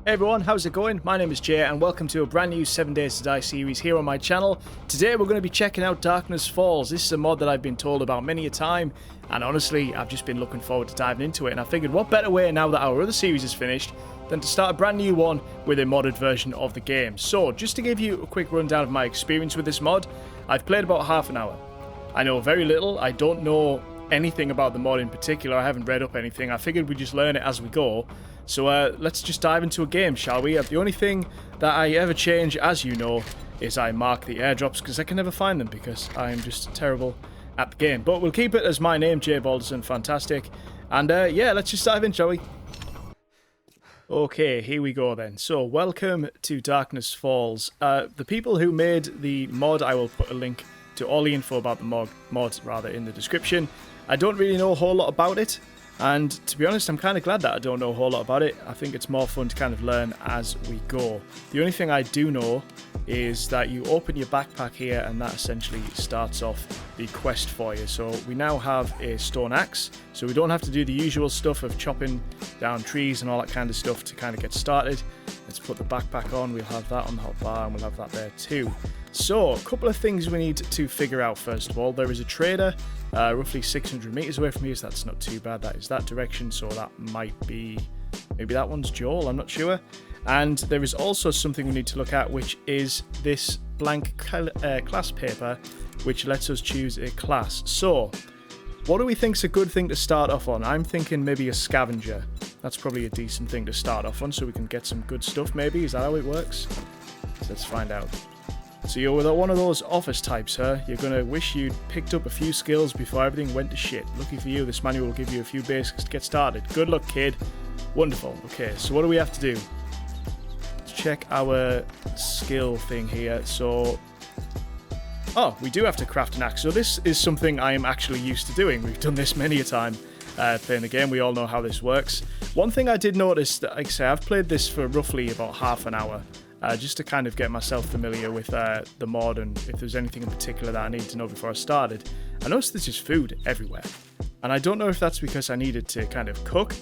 Hey everyone, how's it going? My name is Jay and welcome to a brand new 7 Days to Die series here on my channel. Today we're going to be checking out Darkness Falls. This is a mod that I've been told about many a time, and honestly I've just been looking forward to diving into it, and I figured what better way now that our other series is finished than to start a brand new one with a modded version of the game. So just to give you a quick rundown of my experience with this mod, I've played about half an hour. I know very little, I don't know anything about the mod in particular, I haven't read up anything, I figured we'd just learn it as we go. So let's just dive into a game, shall we? The only thing that I ever change, as you know, is I mark the airdrops because I can never find them because I am just terrible at the game. But we'll keep it as my name, Jay Balderson, fantastic. And yeah, let's just dive in, shall we? Okay, here we go then. So, welcome to Darkness Falls. The people who made the mod, I will put a link to all the info about the mod in the description. I don't really know a whole lot about it. And to be honest, I'm kind of glad that I don't know a whole lot about it. I think it's more fun to kind of learn as we go. The only thing I do know is that you open your backpack here and that essentially starts off the quest for you. So we now have a stone axe, so we don't have to do the usual stuff of chopping down trees and all that kind of stuff to kind of get started. Let's put the backpack on, we'll have that on the hotbar and we'll have that there too. So, a couple of things we need to figure out first of all. There is a trader roughly 600 meters away from here, so that's not too bad. That is that direction, so that might be... maybe that one's Joel, I'm not sure. And there is also something we need to look at, which is this blank class paper, which lets us choose a class. So, what do we think's a good thing to start off on? I'm thinking maybe a scavenger. That's probably a decent thing to start off on, so we can get some good stuff maybe. Is that how it works? So let's find out. So you're with one of those office types, huh? You're going to wish you'd picked up a few skills before everything went to shit. Lucky for you, this manual will give you a few basics to get started. Good luck, kid. Wonderful. Okay, so what do we have to do? Let's check our skill thing here. So... oh, we do have to craft an axe. So this is something I am actually used to doing. We've done this many a time playing the game. We all know how this works. One thing I did notice, that, like I say, I've played this for roughly about half an hour. Just to kind of get myself familiar with the mod and if there's anything in particular that I need to know before I started. I noticed there's just food everywhere. And I don't know if that's because I needed to kind of cook,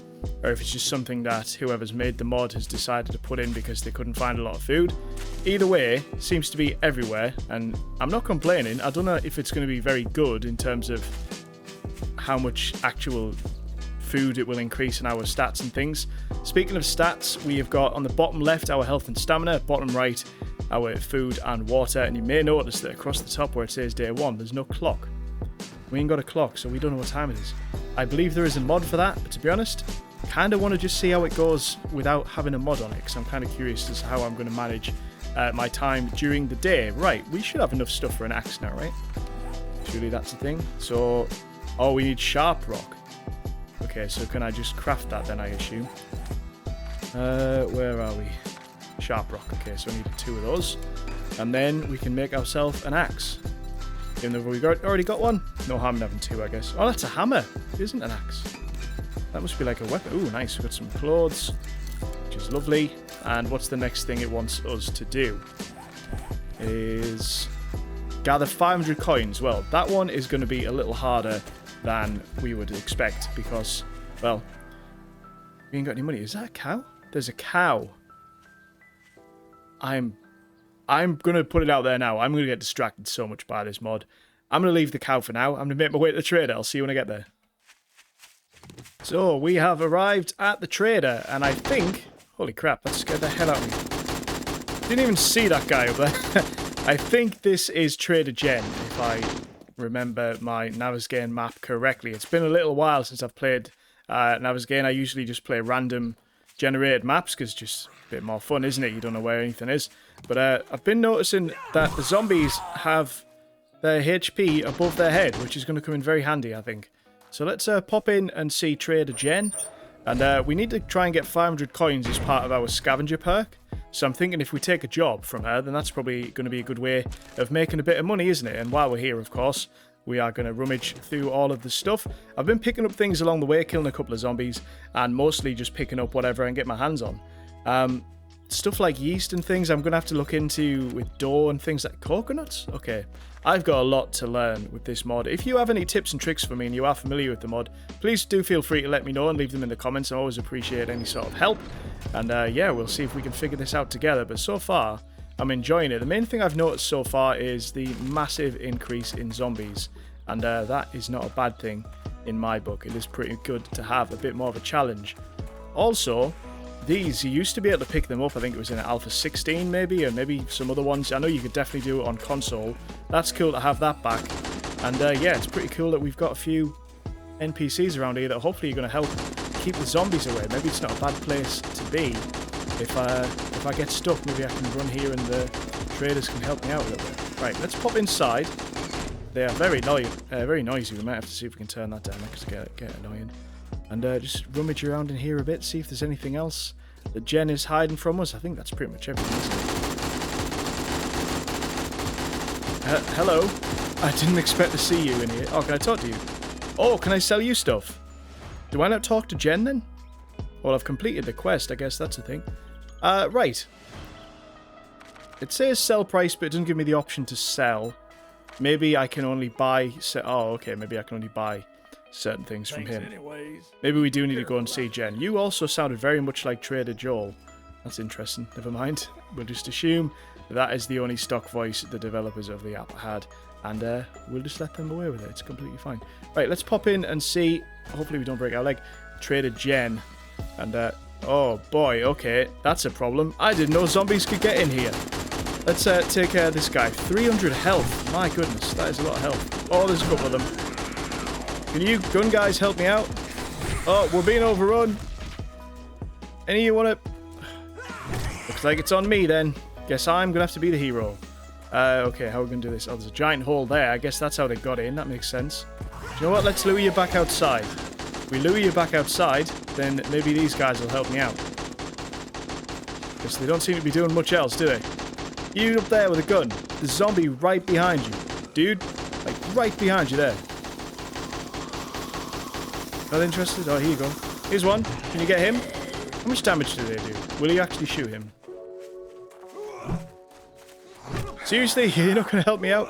or if it's just something that whoever's made the mod has decided to put in because they couldn't find a lot of food. Either way, it seems to be everywhere, and I'm not complaining. I don't know if it's going to be very good in terms of how much actual food it will increase in our stats and things. Speaking of stats, we have got on the bottom left our health and stamina, bottom right our food and water, and you may notice that across the top where it says day 1 there's no clock. We ain't got a clock, so we don't know what time it is. I believe there is a mod for that, but to be honest, kind of want to just see how it goes without having a mod on it, because I'm kind of curious as to how I'm going to manage my time during the day. Right, we should have enough stuff for an axe now, right? Surely that's the thing. So, oh, we need sharp rock. Okay, so can I just craft that then, I assume? Where are we? Sharp rock. Okay, so I need 2 of those. And then we can make ourselves an axe. Even though we've already got one. No harm in having 2, I guess. Oh, that's a hammer. It isn't an axe. That must be like a weapon. Ooh, nice. We've got some clothes, which is lovely. And what's the next thing it wants us to do? Is gather 500 coins. Well, that one is going to be a little harder than we would expect because, well, we ain't got any money. Is that a cow? There's a cow. I'm going to put it out there now. I'm going to get distracted so much by this mod. I'm going to leave the cow for now. I'm going to make my way to the trader. I'll see you when I get there. So, we have arrived at the trader, and I think... holy crap, that scared the hell out of me. Didn't even see that guy up there. I think this is Trader Jen, if I remember my Navezgane map correctly. It's been a little while since I've played Navezgane. I usually just play random generated maps because it's just a bit more fun, isn't it? You don't know where anything is. But I've been noticing that the zombies have their HP above their head, which is going to come in very handy, I think. So let's pop in and see Trader Jen. And we need to try and get 500 coins as part of our scavenger perk. So I'm thinking if we take a job from her, then that's probably going to be a good way of making a bit of money, isn't it? And while we're here, of course, we are going to rummage through all of the stuff. I've been picking up things along the way, killing a couple of zombies, and mostly just picking up whatever I can get my hands on. stuff like yeast and things I'm going to have to look into with dough and things like coconuts. Okay, I've got a lot to learn with this mod. If you have any tips and tricks for me and you are familiar with the mod, please do feel free to let me know and leave them in the comments. I always appreciate any sort of help. And yeah, we'll see if we can figure this out together. But so far, I'm enjoying it. The main thing I've noticed so far is the massive increase in zombies. And that is not a bad thing in my book. It is pretty good to have a bit more of a challenge. Also, these, you used to be able to pick them up. I think it was in Alpha 16 maybe, or maybe some other ones. I know you could definitely do it on console. That's cool to have that back. And yeah, it's pretty cool that we've got a few NPCs around here that hopefully are going to help keep the zombies away. Maybe it's not a bad place to be. If I get stuck, maybe I can run here and the traders can help me out a little bit. Right, let's pop inside. They are very noisy. We might have to see if we can turn that down because it get annoying. And just rummage around in here a bit, see if there's anything else that Jen is hiding from us. I think that's pretty much everything, isn't it? Hello. I didn't expect to see you in here. Oh, can I talk to you? Oh, can I sell you stuff? Do I not talk to Jen then? Well, I've completed the quest. I guess that's a thing. Right. It says sell price, but it doesn't give me the option to sell. Maybe I can only buy... Oh, okay. Maybe I can only buy certain things from him. Maybe we do need to go and see Jen. You also sounded very much like Trader Joel. That's interesting. Never mind. We'll just assume that is the only stock voice the developers of the app had. And we'll just let them away with it. It's completely fine. Right, let's pop in and see. Hopefully we don't break our leg. Trader Jen. And, oh boy, okay. That's a problem. I didn't know zombies could get in here. Let's take care of this guy. 300 health. My goodness, that is a lot of health. Oh, there's a couple of them. Can you gun guys help me out? Oh, we're being overrun. Any of you want to... Looks like it's on me then. Guess I'm going to have to be the hero. Okay, how are we going to do this? Oh, there's a giant hole there. I guess that's how they got in. That makes sense. Do you know what? Let's lure you back outside. If we lure you back outside, then maybe these guys will help me out. Because they don't seem to be doing much else, do they? You up there with a gun. The zombie right behind you. Dude, like right behind you there. Not interested? Oh, here you go. Here's one. Can you get him? How much damage do they do? Will you actually shoot him? Seriously? You're not going to help me out?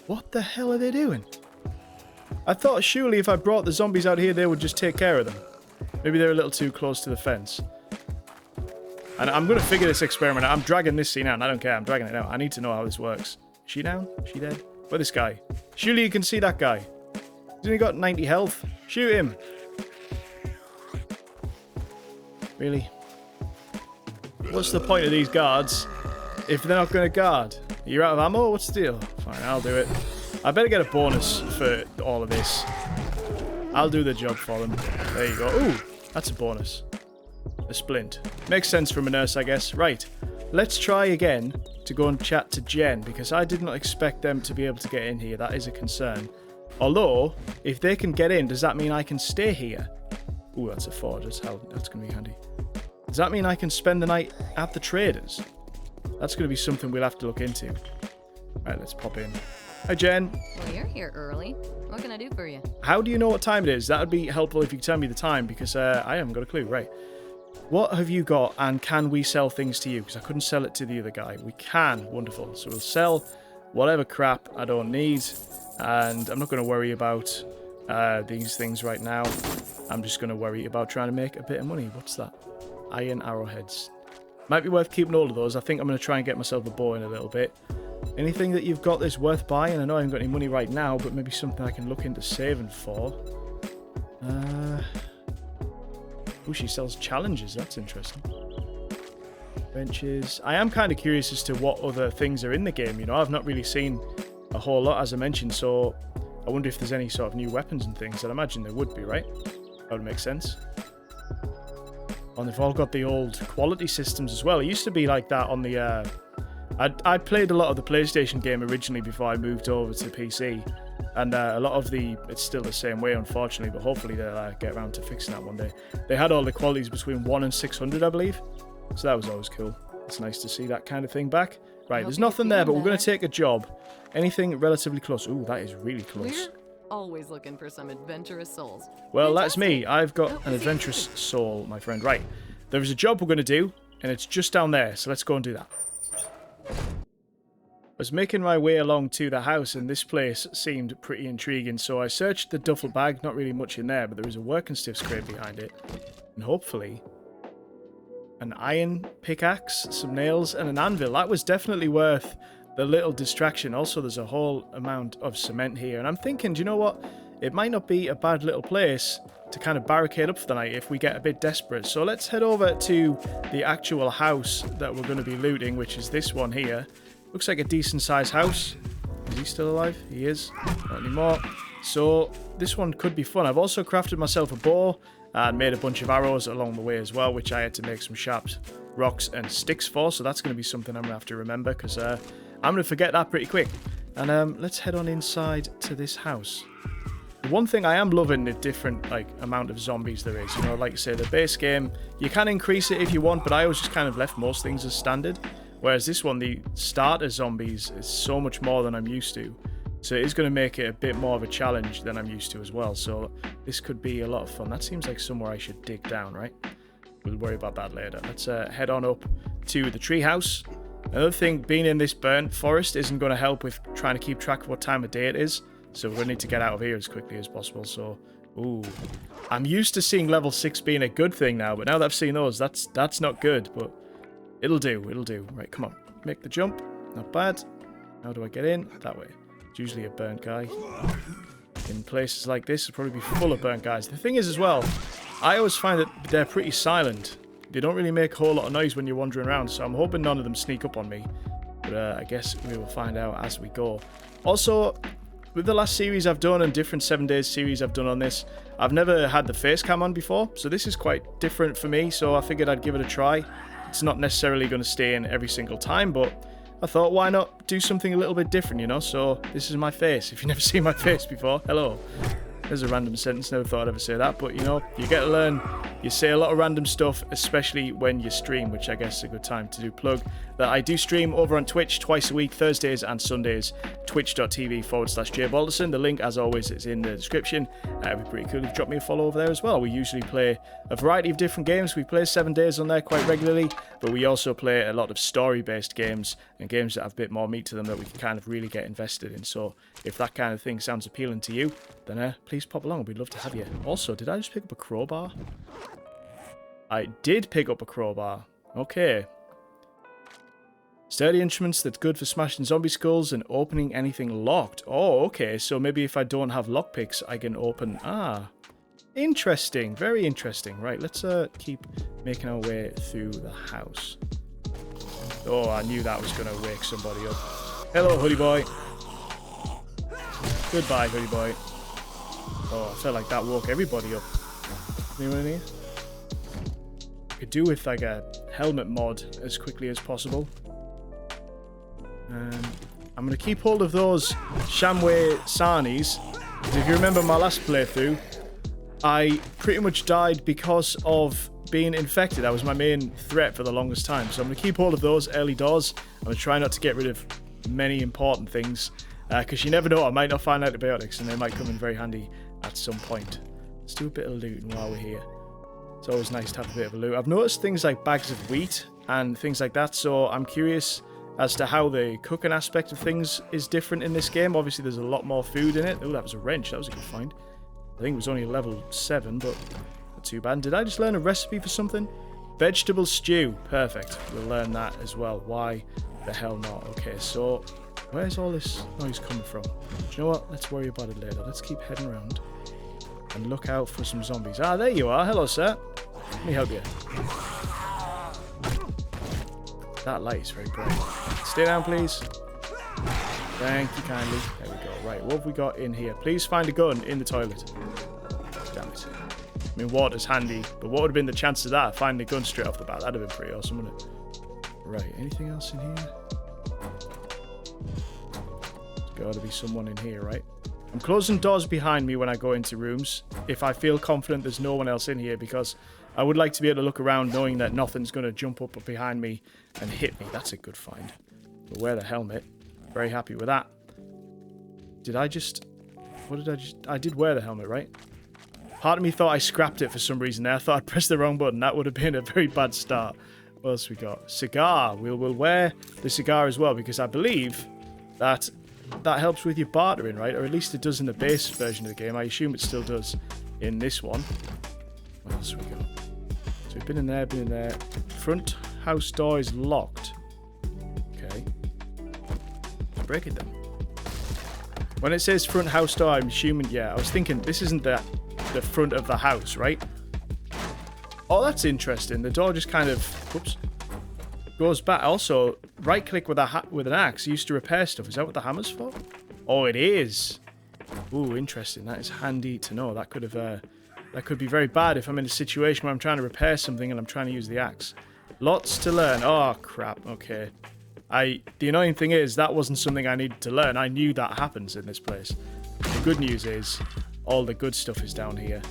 What the hell are they doing? I thought surely if I brought the zombies out here, they would just take care of them. Maybe they're a little too close to the fence. And I'm going to figure this experiment out. I'm dragging this scene out, and I don't care. I'm dragging it out. I need to know how this works. Is she down? Is she dead? Where's this guy? Surely you can see that guy. He's only got 90 health. Shoot him. Really? What's the point of these guards if they're not going to guard? You're out of ammo? What's the deal? Fine, I'll do it. I better get a bonus for all of this. I'll do the job for them. There you go. Ooh, that's a bonus. A splint. Makes sense from a nurse, I guess. Right. Let's try again to go and chat to Jen, because I did not expect them to be able to get in here. That is a concern. Although, if they can get in, does that mean I can stay here? Ooh, that's a forge. That's going to be handy. Does that mean I can spend the night at the traders? That's going to be something we'll have to look into. Right, let's pop in. Hi, Jen. Well, you're here early. What can I do for you? How do you know what time it is? That would be helpful if you could tell me the time, because I haven't got a clue. Right. What have you got, and can we sell things to you? Because I couldn't sell it to the other guy. We can. Wonderful. So we'll sell whatever crap I don't need, and I'm not going to worry about these things right now. I'm just going to worry about trying to make a bit of money. What's that? Iron arrowheads. Might be worth keeping all of those. I think I'm going to try and get myself a bow in a little bit. Anything that you've got that's worth buying? I know I haven't got any money right now, but maybe something I can look into saving for. Ooh, she sells challenges. That's interesting. Benches. I am kind of curious as to what other things are in the game. You know, I've not really seen a whole lot, as I mentioned, so I wonder if there's any sort of new weapons and things. I'd imagine there would be, right? That would make sense. And they've all got the old quality systems as well. It used to be like that on the... I played a lot of the PlayStation game originally before I moved over to PC. And a lot of the... It's still the same way, unfortunately, but hopefully they'll get around to fixing that one day. They had all the qualities between 1 and 600, I believe. So that was always cool. It's nice to see that kind of thing back. Right, there's nothing there, but we're going to take a job. Anything relatively close. Ooh, that is really close. Always looking for some adventurous souls. Well, that's me. I've got an adventurous soul, my friend. Right. There's a job we're going to do, and it's just down there, so let's go and do that. I was making my way along to the house, and this place seemed pretty intriguing, so I searched the duffel bag. Not really much in there, but there was a working stiffs crate behind it. And hopefully, an iron pickaxe, some nails, and an anvil. That was definitely worth the little distraction. Also, there's a whole amount of cement here, and I'm thinking, do you know what? It might not be a bad little place to kind of barricade up for the night if we get a bit desperate. So let's head over to the actual house that we're going to be looting, which is this one here. Looks like a decent sized house. Is he still alive? He is. Not anymore. So this one could be fun. I've also crafted myself a bow and made a bunch of arrows along the way as well, which I had to make some sharp rocks and sticks for. So that's going to be something I'm going to have to remember, because I'm going to forget that pretty quick. And let's head on inside to this house. One thing I am loving the different amount of zombies there is. You know, like I say, the base game, you can increase it if you want, but I always just kind of left most things as standard. Whereas this one, the starter zombies is so much more than I'm used to. So it is going to make it a bit more of a challenge than I'm used to as well. So this could be a lot of fun. That seems like somewhere I should dig down, right? We'll worry about that later. Let's head on up to the treehouse. Another thing, being in this burnt forest isn't going to help with trying to keep track of what time of day it is. So we're going to need to get out of here as quickly as possible. So, ooh. I'm used to seeing level 6 being a good thing now. But now that I've seen those, that's not good. But it'll do. It'll do. Right, come on. Make the jump. Not bad. How do I get in? That way. It's usually a burnt guy. In places like this, it'll probably be full of burnt guys. The thing is as well, I always find that they're pretty silent. They don't really make a whole lot of noise when you're wandering around. So I'm hoping none of them sneak up on me. But I guess we will find out as we go. Also, with the last series I've done and different 7 days series I've done on this, I've never had the face cam on before. So this is quite different for me. So I figured I'd give it a try. It's not necessarily going to stay in every single time, but I thought, why not do something a little bit different, you know? So this is my face. If you've never seen my face before, hello. There's a random sentence. Never thought I'd ever say that, but you know, you get to learn. You say a lot of random stuff, especially when you stream, which I guess is a good time to do plug that I do stream over on Twitch twice a week, Thursdays and Sundays, twitch.tv/JBalderson. The link, as always, is in the description. It'd be pretty cool if you drop me a follow over there as well. We usually play a variety of different games. We play 7 days on there quite regularly, but we also play a lot of story-based games and games that have a bit more meat to them that we can kind of really get invested in. So if that kind of thing sounds appealing to you, then please pop along. We'd love to have you. Also, did I just pick up a crowbar? I did pick up a crowbar. Okay. Sturdy instruments that's good for smashing zombie skulls and opening anything locked. Oh, okay. So maybe if I don't have lockpicks, I can open... Ah. Interesting. Very interesting. Right, let's keep making our way through the house. Oh, I knew that was going to wake somebody up. Hello, hoodie boy. Goodbye, hoodie boy. Oh, I felt like that woke everybody up. Anyone in here? Could do with like a helmet mod as quickly as possible. I'm going to keep hold of those Shamway Sarnies. If you remember my last playthrough, I pretty much died because of being infected. That was my main threat for the longest time. So I'm going to keep hold of those early doors. I'm going to try not to get rid of many important things. Because you never know, I might not find antibiotics and they might come in very handy at some point. Let's do a bit of looting while we're here. It's always nice to have a bit of a loot. I've noticed things like bags of wheat and things like that, so I'm curious as to how the cooking aspect of things is different in this game. Obviously, there's a lot more food in it. Oh, that was a wrench. That was a good find. I think it was only level 7, but not too bad. Did I just learn a recipe for something? Vegetable stew. Perfect. We'll learn that as well. Why the hell not? Okay, so where's all this noise coming from? Do you know what? Let's worry about it later. Let's keep heading around and look out for some zombies. Ah, there you are. Hello, sir. Let me help you. That light is very bright. Stay down, please. Thank you kindly. There we go. Right, what have we got in here? Please find a gun in the toilet. Damn it. I mean, water's handy, but what would have been the chance of that? Finding a gun straight off the bat? That'd have been pretty awesome, wouldn't it? Right, anything else in here? There's got to be someone in here, right? I'm closing doors behind me when I go into rooms if I feel confident there's no one else in here, because I would like to be able to look around knowing that nothing's going to jump up behind me and hit me. That's a good find. We'll wear the helmet. Very happy with that. Did I just... What did I just... I did wear the helmet, right? Part of me thought I scrapped it for some reason there. I thought I'd pressed the wrong button. That would have been a very bad start. What else we got? Cigar. We'll wear the cigar as well because I believe that helps with your bartering, right? Or at least it does in the base version of the game. I assume it still does in this one. What else we got? So we've been in there, Front house door is locked. Okay. Break it then. When it says front house door, I'm assuming, yeah, I was thinking this isn't the front of the house, right? Oh, that's interesting. The door just kind of, whoops, goes back. Also, right click with an axe used to repair stuff. Is that what the hammer's for? Oh, it is. Ooh, interesting. That is handy to know. That could be very bad if I'm in a situation where I'm trying to repair something and I'm trying to use the axe. Lots to learn. Oh, crap. Okay. The annoying thing is that wasn't something I needed to learn. I knew that happens in this place. The good news is all the good stuff is down here.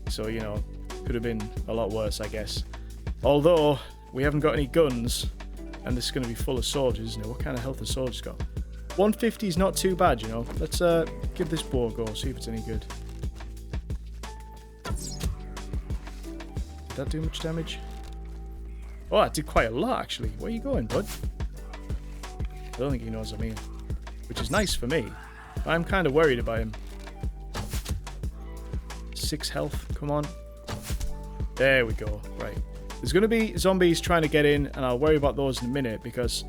So, you know, could have been a lot worse, I guess. Although, we haven't got any guns, and this is going to be full of soldiers, isn't it? What kind of health have soldiers got? 150 is not too bad, you know. Let's give this bow a go, see if it's any good. Did that do much damage? Oh, that did quite a lot, actually. Where are you going, bud? I don't think he knows I'm here. Which is nice for me. I'm kind of worried about him. 6 health, come on. There we go, right. There's going to be zombies trying to get in, and I'll worry about those in a minute, because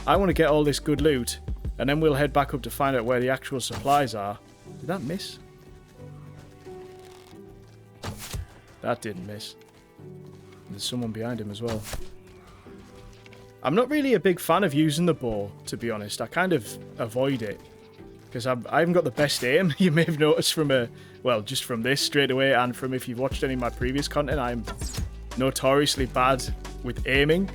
I want to get all this good loot, and then we'll head back up to find out where the actual supplies are. Did that miss? That didn't miss. There's someone behind him as well. I'm not really a big fan of using the bow, to be honest. I kind of avoid it. Because I haven't got the best aim. You may have noticed from just from this straight away, and from if you've watched any of my previous content, I'm notoriously bad with aiming.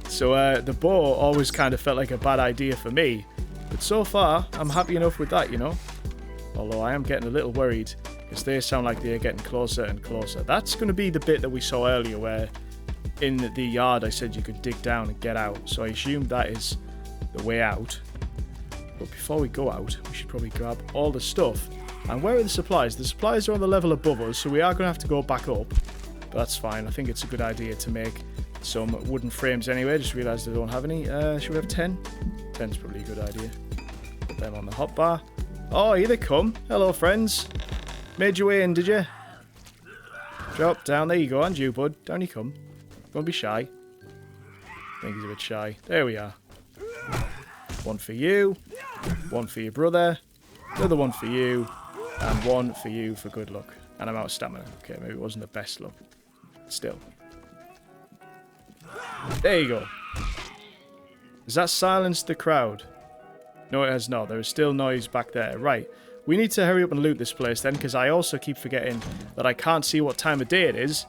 So the bow always kind of felt like a bad idea for me. But so far, I'm happy enough with that, you know. Although I am getting a little worried, because they sound like they're getting closer and closer. That's going to be the bit that we saw earlier, where in the yard I said you could dig down and get out. So I assume that is the way out. But before we go out, we should probably grab all the stuff. And where are the supplies? The supplies are on the level above us, so we are going to have to go back up. But that's fine. I think it's a good idea to make some wooden frames anyway. Just realised I don't have any. Should we have 10? 10's probably a good idea. Put them on the hotbar. Oh, here they come. Hello, friends. Made your way in, did you? Drop down. There you go. And you, bud. Down you come. Don't be shy. I think he's a bit shy. There we are. One for you. One for your brother. Another one for you. And one for you for good luck. And I'm out of stamina. Okay, maybe it wasn't the best luck. Still. There you go. Has that silenced the crowd? No, it has not. There is still noise back there. Right. We need to hurry up and loot this place then, because I also keep forgetting that I can't see what time of day it is.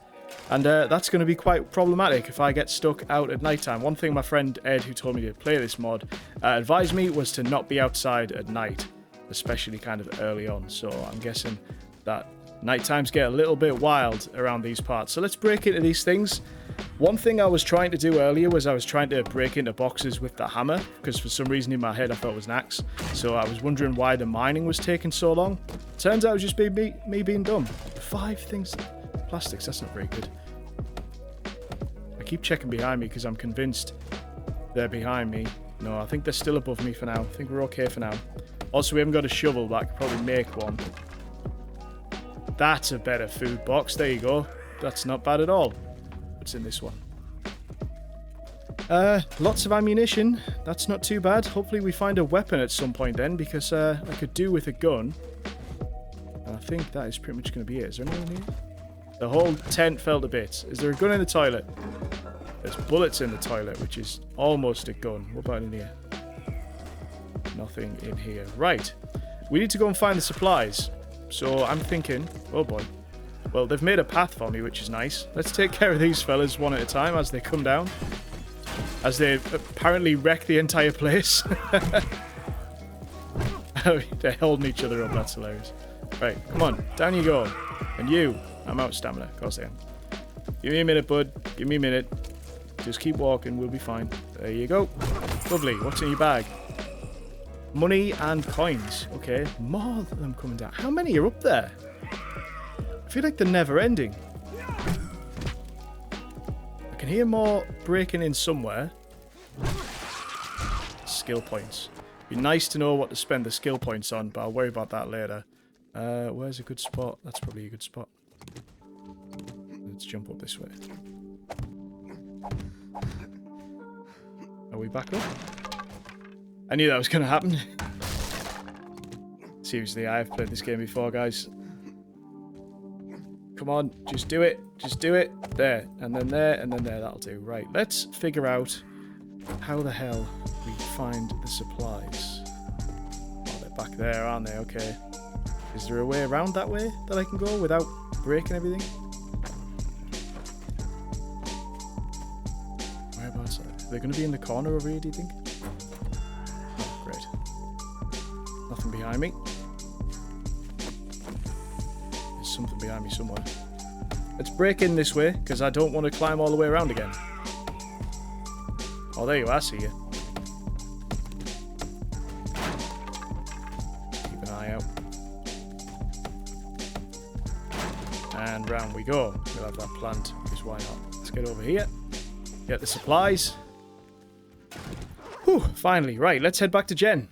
And that's going to be quite problematic if I get stuck out at nighttime. One thing my friend Ed, who told me to play this mod, advised me was to not be outside at night, especially kind of early on. So I'm guessing that nighttimes get a little bit wild around these parts. So let's break into these things. One thing I was trying to do earlier was I was trying to break into boxes with the hammer, because for some reason in my head I thought it was an axe. So I was wondering why the mining was taking so long. Turns out it was just me being dumb. 5 things... Plastics, that's not very good. I keep checking behind me because I'm convinced they're behind me. No, I think they're still above me for now. I think we're okay for now. Also, we haven't got a shovel, but I could probably make one. That's a better food box. There you go. That's not bad at all. What's in this one? Lots of ammunition. That's not too bad. Hopefully we find a weapon at some point then, because I could do with a gun. And I think that is pretty much going to be it. Is there anyone here? The whole tent fell to bits. Is there a gun in the toilet? There's bullets in the toilet, which is almost a gun. What about in here? Nothing in here. Right. We need to go and find the supplies. So I'm thinking... Oh boy. Well, they've made a path for me, which is nice. Let's take care of these fellas one at a time as they come down. As they apparently wreck the entire place. They're holding each other up. That's hilarious. Right. Come on. Down you go. And you... I'm out of stamina. Of course I am. Give me a minute, bud. Give me a minute. Just keep walking. We'll be fine. There you go. Lovely. What's in your bag? Money and coins. Okay. More of them coming down. How many are up there? feel like they're never ending. I can hear more breaking in somewhere. Skill points. Be nice to know what to spend the skill points on, but I'll worry about that later. Where's a good spot? That's probably a good spot. Let's jump up this way. Are we back up? I knew that was going to happen. Seriously, I have played this game before, guys. Come on, just do it. Just do it. There, and then there, and then there. That'll do. Right, let's figure out how the hell we find the supplies. Oh, they're back there, aren't they? Okay. Is there a way around that way that I can go without breaking everything? Whereabouts are they? Are they going to be in the corner over here, do you think? Oh, great. Nothing behind me. There's something behind me somewhere. Let's break in this way, because I don't want to climb all the way around again. Oh, there you are, I see you. Keep an eye out. And round we go. We'll have that plant, because why not? Let's get over here. Get the supplies. Whew, finally. Right, let's head back to Jen.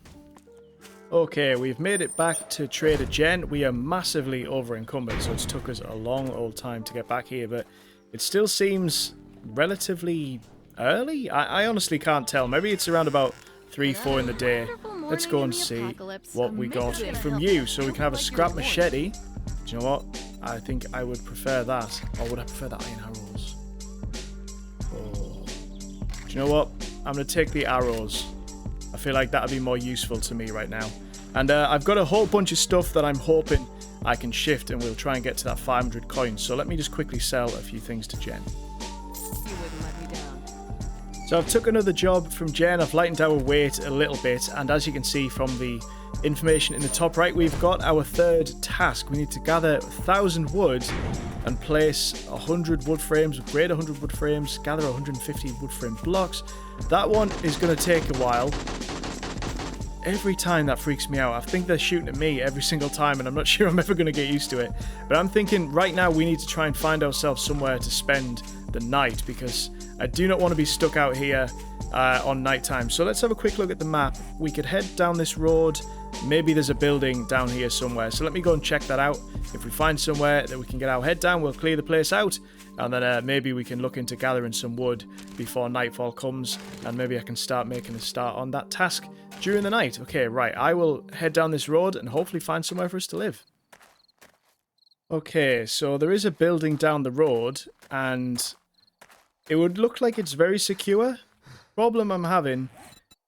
Okay, we've made it back to Trader Jen. We are massively over encumbered, so it's took us a long old time to get back here, but it still seems relatively early? I honestly can't tell. Maybe it's around about 3, 4 in the day. Let's go and see what we got from you. So we can have a scrap machete. Do you know what? I think I would prefer that. Or would I prefer the iron arrows? Oh. Do you know what? I'm going to take the arrows. I feel like that would be more useful to me right now. And I've got a whole bunch of stuff that I'm hoping I can shift, and we'll try and get to that 500 coins. So let me just quickly sell a few things to Jen. So I've took another job from Jen. I've lightened our weight a little bit, and as you can see from the information in the top right, we've got our third task. We need to gather 1,000 wood and place 100 wood frames, upgrade 100 wood frames, gather 150 wood frame blocks. That one is going to take a while. Every time that freaks me out. I think they're shooting at me every single time, and I'm not sure I'm ever going to get used to it. But I'm thinking right now we need to try and find ourselves somewhere to spend the night, because I do not want to be stuck out here on nighttime. So let's have a quick look at the map. We could head down this road. Maybe there's a building down here somewhere. So let me go and check that out. If we find somewhere that we can get our head down, we'll clear the place out. And then maybe we can look into gathering some wood before nightfall comes. And maybe I can start making a start on that task during the night. Okay, right. I will head down this road and hopefully find somewhere for us to live. Okay, so there is a building down the road, and it would look like it's very secure. Problem I'm having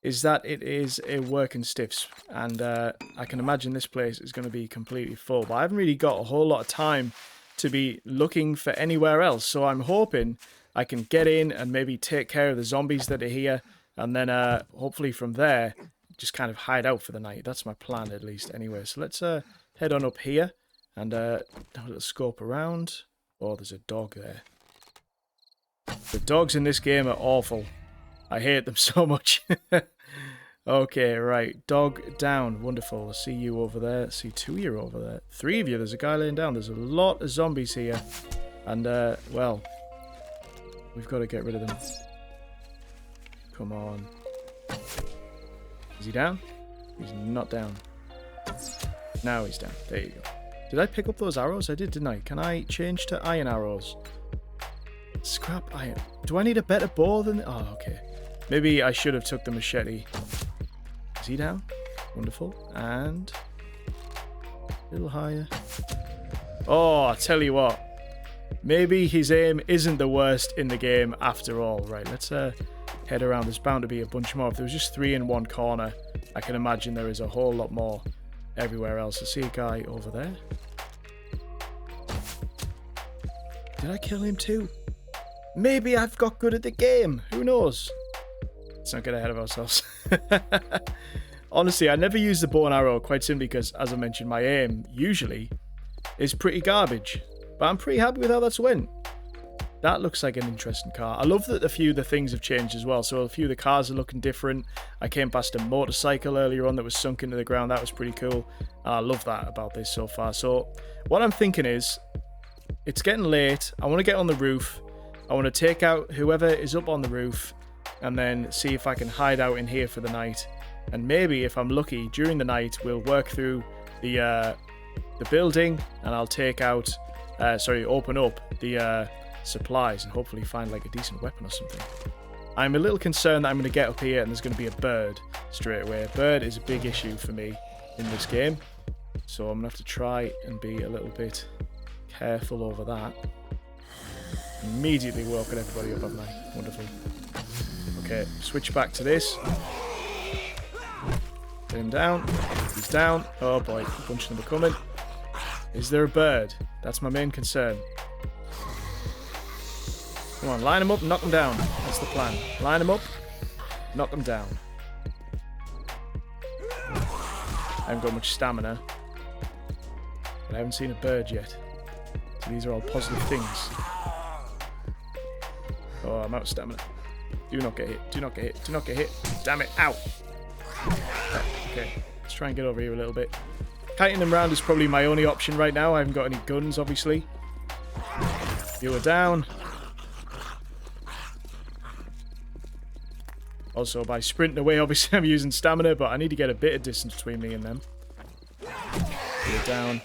is that it is a working stiffs, and I can imagine this place is going to be completely full. But I haven't really got a whole lot of time to be looking for anywhere else, so I'm hoping I can get in and maybe take care of the zombies that are here, and then hopefully from there just kind of hide out for the night. That's my plan, at least, anyway. So let's head on up here and have a little scope around. Oh, there's a dog there. The dogs in this game are awful. I hate them so much. Okay, right. Dog down. Wonderful. I see you over there. I see 2 of you over there. 3 of you. There's a guy laying down. There's a lot of zombies here. And, well, we've got to get rid of them. Come on. Is he down? He's not down. Now he's down. There you go. Did I pick up those arrows? I did, didn't I? Can I change to iron arrows? Scrap iron. Do I need a better bow than... Oh, okay. Maybe I should have took the machete. Is he down? Wonderful. And... a little higher. Oh, I tell you what. Maybe his aim isn't the worst in the game after all. Right, let's head around. There's bound to be a bunch more. If there was just 3 in one corner, I can imagine there is a whole lot more everywhere else. I see a guy over there. Did I kill him too? Maybe I've got good at the game. Who knows? Let's not get ahead of ourselves. Honestly, I never use the bow and arrow, quite simply because, as I mentioned, my aim usually is pretty garbage. But I'm pretty happy with how that's went. That looks like an interesting car. I love that a few of the things have changed as well. So a few of the cars are looking different. I came past a motorcycle earlier on that was sunk into the ground. That was pretty cool. I love that about this so far. So what I'm thinking is, it's getting late. I want to get on the roof. I want to take out whoever is up on the roof and then see if I can hide out in here for the night. And maybe, if I'm lucky, during the night, we'll work through the building and I'll take out, open up the supplies and hopefully find like a decent weapon or something. I'm a little concerned that I'm going to get up here and there's going to be a bird straight away. A bird is a big issue for me in this game. So I'm going to have to try and be a little bit careful over that. Immediately woken everybody up, haven't I? Wonderful. Okay, switch back to this. Get him down. He's down. Oh boy, a bunch of them are coming. Is there a bird? That's my main concern. Come on, line them up and knock them down. That's the plan. Line them up, knock them down. I haven't got much stamina. But I haven't seen a bird yet. So these are all positive things. Oh, I'm out of stamina. Do not get hit. Do not get hit. Do not get hit. Damn it. Ow. Okay. Let's try and get over here a little bit. Kiting them around is probably my only option right now. I haven't got any guns, obviously. You are down. Also, by sprinting away, obviously I'm using stamina, but I need to get a bit of distance between me and them. You're down.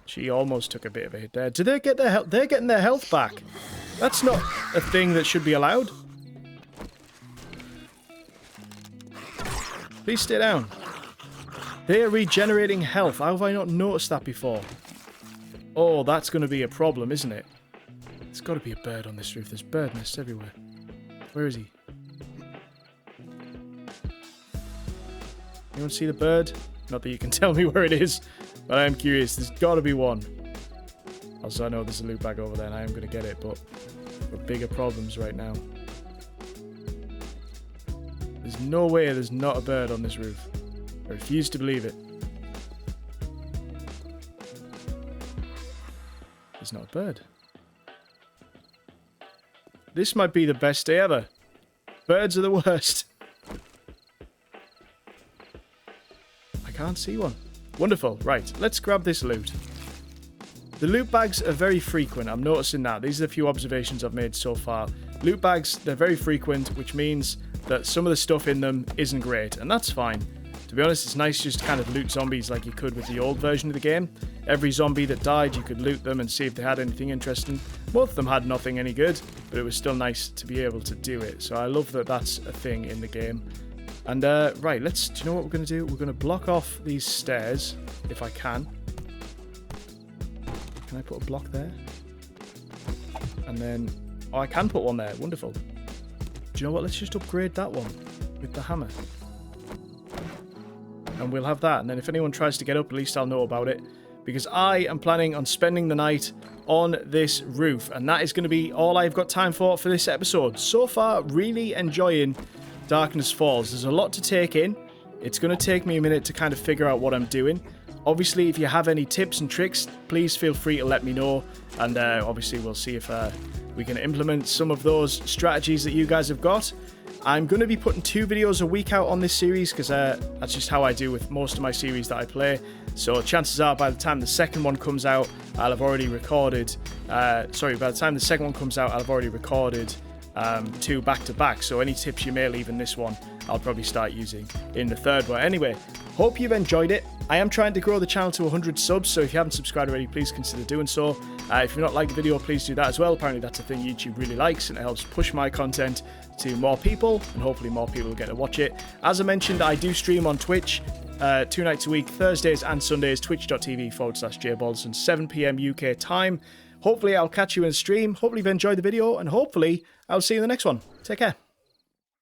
She almost took a bit of a hit there. Did they get their health? They're getting their health back. That's not a thing that should be allowed. Please stay down. They are regenerating health. How have I not noticed that before? Oh, that's going to be a problem, isn't it? There's got to be a bird on this roof. There's bird nests everywhere. Where is he? Anyone see the bird? Not that you can tell me where it is, but I am curious. There's got to be one. Also, I know there's a loot bag over there, and I am going to get it, but we're bigger problems right now. There's no way there's not a bird on this roof. I refuse to believe it. There's not a bird. This might be the best day ever. Birds are the worst. I can't see one. Wonderful. Right, let's grab this loot. The loot bags are very frequent. I'm noticing that. These are the few observations I've made so far. Loot bags, they're very frequent, which means that some of the stuff in them isn't great, and that's fine. To be honest, it's nice just to kind of loot zombies like you could with the old version of the game. Every zombie that died, you could loot them and see if they had anything interesting. Both of them had nothing any good, but it was still nice to be able to do it. So I love that that's a thing in the game. And, right, do you know what we're going to do? We're going to block off these stairs, if I can. Can I put a block there? And then, oh, I can put one there. Wonderful. Do you know what? Let's just upgrade that one with the hammer. And we'll have that. And then if anyone tries to get up, at least I'll know about it. Because I am planning on spending the night on this roof. And that is going to be all I've got time for this episode. So far, really enjoying Darkness Falls. There's a lot to take in. It's going to take me a minute to kind of figure out what I'm doing. Obviously, if you have any tips and tricks, please feel free to let me know. And obviously, we'll see if we can implement some of those strategies that you guys have got. I'm going to be putting 2 videos a week out on this series because that's just how I do with most of my series that I play. So chances are by the time the second one comes out, I'll have already recorded... by the time the second one comes out, I'll have already recorded 2 back-to-back. So any tips you may leave in this one, I'll probably start using in the third one. Anyway, hope you've enjoyed it. I am trying to grow the channel to 100 subs, so if you haven't subscribed already, please consider doing so. If you've not liked the video, please do that as well. Apparently that's a thing YouTube really likes, and it helps push my content to more people, and hopefully more people will get to watch it. As I mentioned, I do stream on Twitch 2 nights a week, Thursdays and Sundays, twitch.tv/jballs, 7 PM UK time. Hopefully I'll catch you in the stream. Hopefully you've enjoyed the video, and hopefully I'll see you in the next one. Take care.